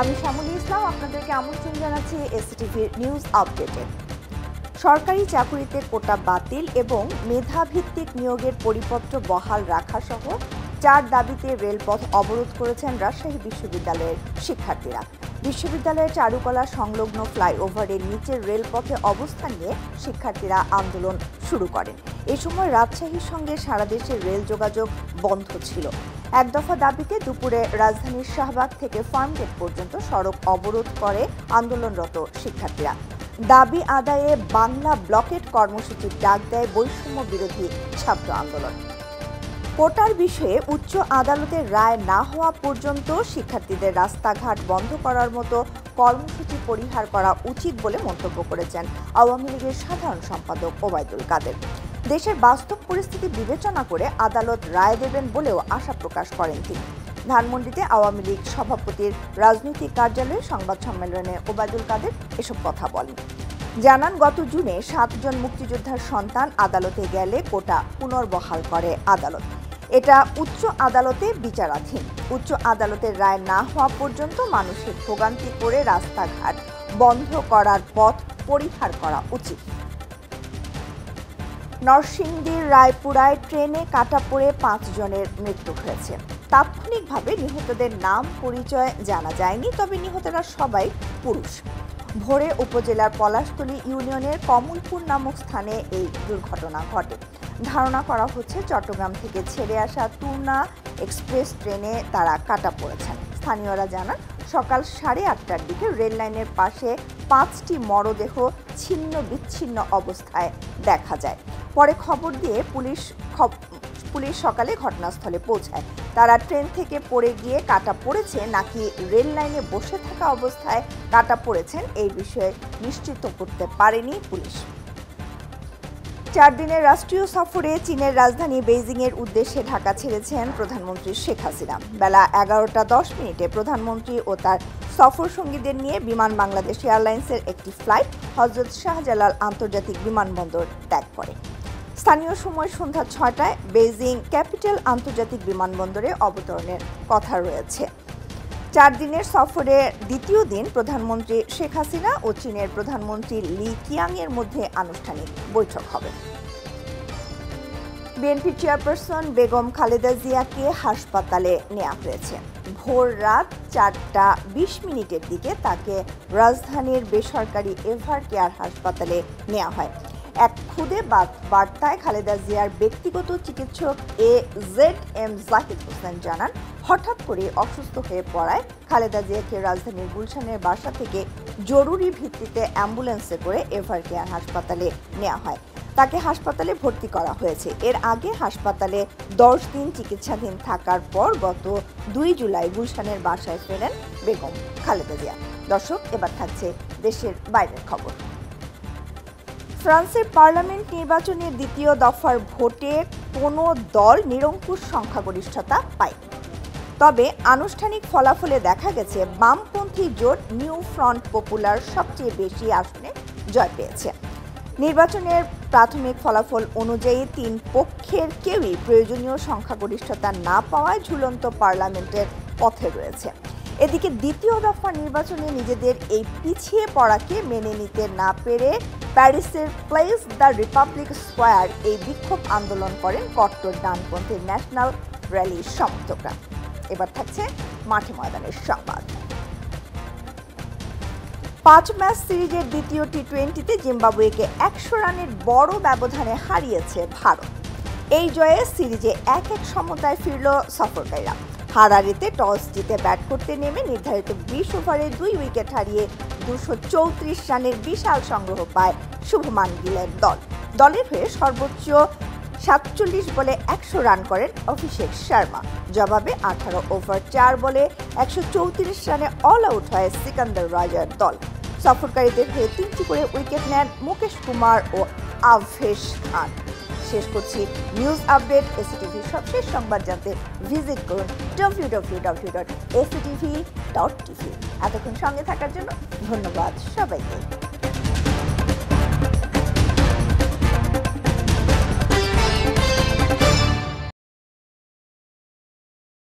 আমি শ্যামলী ইসলাম আপনাদেরকে আমন্ত্রণ জানাচ্ছি এসটিভির নিউজ আপডেটে। সরকারি চাকুরিতে কোটা বাতিল এবং মেধাভিত্তিক নিয়োগের পরিপত্র বহাল রাখা সহ 4 দাবিতে রেলপথ অবরোধ করেছেন রাজশাহী বিশ্ববিদ্যালয়ের শিক্ষার্থীরা। বিশ্ববিদ্যালয়ের চারুকলা সংলগ্ন ফ্লাইওভারের নিচের রেলপথে অবস্থান নিয়ে শিক্ষার্থীরা আন্দোলন শুরু করেন। এই সময় রাজশাহীর সঙ্গে সারা দেশের রেল যোগাযোগ বন্ধ ছিল। এক দফা দাবিতে দুপুরে রাজধানীর শাহবাগ থেকে ফার্মগেট পর্যন্ত সড়ক অবরোধ করে আন্দোলনরত শিক্ষার্থীরা। দাবি আদায়ে বাংলা ব্লকেট কর্মসূচির ডাক দেয় বৈষম্য বিরোধী ছাত্র আন্দোলন। কোটার বিষয়ে উচ্চ আদালতের রায় না হওয়া পর্যন্ত শিক্ষার্থীদের রাস্তাঘাট বন্ধ করার মতো কর্মসূচি পরিহার করা উচিত বলে মন্তব্য করেছেন আওয়ামী লীগের সাধারণ সম্পাদক ওবায়দুল কাদের। দেশের বাস্তব পরিস্থিতি বিবেচনা করে আদালত রায় দেবেন বলেও আশা প্রকাশ করেন তিনি। ধানমন্ডিতে আওয়ামী লীগ সভাপতির রাজনৈতিক কার্যালয়ে সংবাদ সম্মেলনে ওবায়দুল কাদের এসব কথা বলেন। জানান, গত জুনে 7 জন মুক্তিযোদ্ধার সন্তান আদালতে গেলে কোটা পুনর্বহাল করে আদালত। এটা উচ্চ আদালতে বিচারাধীন। উচ্চ আদালতের রায় না হওয়া পর্যন্ত মানুষের ভোগান্তি করে রাস্তাঘাট বন্ধ করার পথ পরিহার করা উচিত। নরসিংদীর রায়পুরায় ট্রেনে কাটা পড়ে 5 জনের মৃত্যু হয়েছে। তাৎক্ষণিকভাবে নিহতদের নাম পরিচয় জানা যায়নি, তবে নিহতরা সবাই পুরুষ। ভোরে উপজেলার পলাশতলী ইউনিয়নের কমলপুর নামক স্থানে এই দুর্ঘটনা ঘটে। ধারণা করা হচ্ছে চট্টগ্রাম থেকে ছেড়ে আসা তুর্না এক্সপ্রেস ট্রেনে তারা কাটা পড়েছেন। স্থানীয়রা জানান, সকাল 8:30টার দিকে রেল লাইনের পাশে 5টি মরদেহ ছিন্ন বিচ্ছিন্ন অবস্থায় দেখা যায়। পরে খবর দিয়ে পুলিশ সকালে ঘটনাস্থলে পৌঁছায়। তারা ট্রেন থেকে পড়ে গিয়ে কাটা পড়েছে নাকি রেল লাইনে বসে থাকা অবস্থায় কাটা পড়েছেন এই বিষয়ে নিশ্চিত করতে পারেনি পুলিশ। 4 দিনের রাষ্ট্রীয় সফরে চীনের রাজধানী বেইজিংয়ের উদ্দেশ্যে ঢাকা ছেড়েছেন প্রধানমন্ত্রী শেখ হাসিনা। বেলা 11:10 প্রধানমন্ত্রী ও তার সফর সঙ্গীদের নিয়ে বিমান বাংলাদেশ এয়ারলাইন্সের একটি ফ্লাইট হযরত শাহজালাল আন্তর্জাতিক বিমানবন্দর ত্যাগ করে। স্থানীয় সময় সন্ধ্যা 6টায় বেইজিং ক্যাপিটাল আন্তর্জাতিক বিমানবন্দরে অবতরণের কথা রয়েছে। 4 দিনের সফরের দ্বিতীয় দিন প্রধানমন্ত্রী শেখ হাসিনা ও চীনের প্রধানমন্ত্রী লি কিয়াংয়ের মধ্যে আনুষ্ঠানিক বৈঠক হবে। বিএনপি চেয়ারপারসন বেগম খালেদা জিয়াকে হাসপাতালে নেওয়া হয়েছে। ভোর রাত 4:20 দিকে তাকে রাজধানীর বেসরকারি এভার কেয়ার হাসপাতালে নেওয়া হয়। এক খুদে বার্তায় খালেদা জিয়ার ব্যক্তিগত চিকিৎসক AZM জাহিদ হোসেন জানান, হঠাৎ করে অসুস্থ হয়ে পড়ায় খালেদা জিয়াকে রাজধানীর গুলশানের বাসা থেকে জরুরি ভিত্তিতে অ্যাম্বুলেন্সে করে এভার কেয়ার হাসপাতালে নেওয়া হয়। তাকে হাসপাতালে ভর্তি করা হয়েছে। এর আগে হাসপাতালে 10 দিন চিকিৎসাধীন থাকার পর গত 2 জুলাই গুলশানের বাসায় ফেরেন বেগম খালেদা জিয়া। দর্শক, এবার থাকছে দেশের বাইরের খবর। ফ্রান্সের পার্লামেন্ট নির্বাচনের দ্বিতীয় দফার ভোটে কোনো দল নিরঙ্কুশ সংখ্যাগরিষ্ঠতা পায়নি। তবে আনুষ্ঠানিক ফলাফলে দেখা গেছে বামপন্থী জোট নিউ ফ্রন্ট পপুলার সবচেয়ে বেশি আসনে জয় পেয়েছে। নির্বাচনের প্রাথমিক ফলাফল অনুযায়ী 3 পক্ষের কেউই প্রয়োজনীয় সংখ্যাগরিষ্ঠতা না পাওয়ায় ঝুলন্ত পার্লামেন্টের পথে রয়েছে। এদিকে দ্বিতীয় দফা নির্বাচনে নিজেদের এই পিছিয়ে পড়াকে মেনে নিতে না পেরে প্যারিসের প্লেস দ্য রিপাবলিক স্কোয়ার এই বিক্ষোভ আন্দোলন করেন কট্টর ডানপন্থী ন্যাশনাল র্যালির সমর্থকরা। এবার থাকছে মাঠে ময়দানের সংবাদ। 5 ম্যাচ সিরিজের দ্বিতীয় টি20তে জিম্বাবুয়েকে 100 রানের বড় ব্যবধানে হারিয়েছে ভারত। এই জয়ে সিরিজে 1-1 সমতায় ফিরল সফরকারীরা। হারারেতে টস জিতে ব্যাট করতে নেমে নির্ধারিত 20 ওভারে 2 উইকেট হারিয়ে 234 রানের বিশাল সংগ্রহ পায় শুভমান গিলের দল। দলের হয়ে সর্বোচ্চ 47 বলে 100 রান করেন অভিষেক শর্মা। জবাবে 18 ওভার 4 বলে 134 রানে অল আউট হয় সিকান্দার রাজার দল। সফরকারীদের হয়ে 3টি করে উইকেট নেন মুকেশ কুমার ও আভেশ খান। শেষ করছি নিউজ আপডেট। এসটিভির সবশেষ সংবাদ জানতে ভিজিট করুন www.sctv.tv। এতক্ষণ সঙ্গে থাকার জন্য ধন্যবাদ সবাইকে।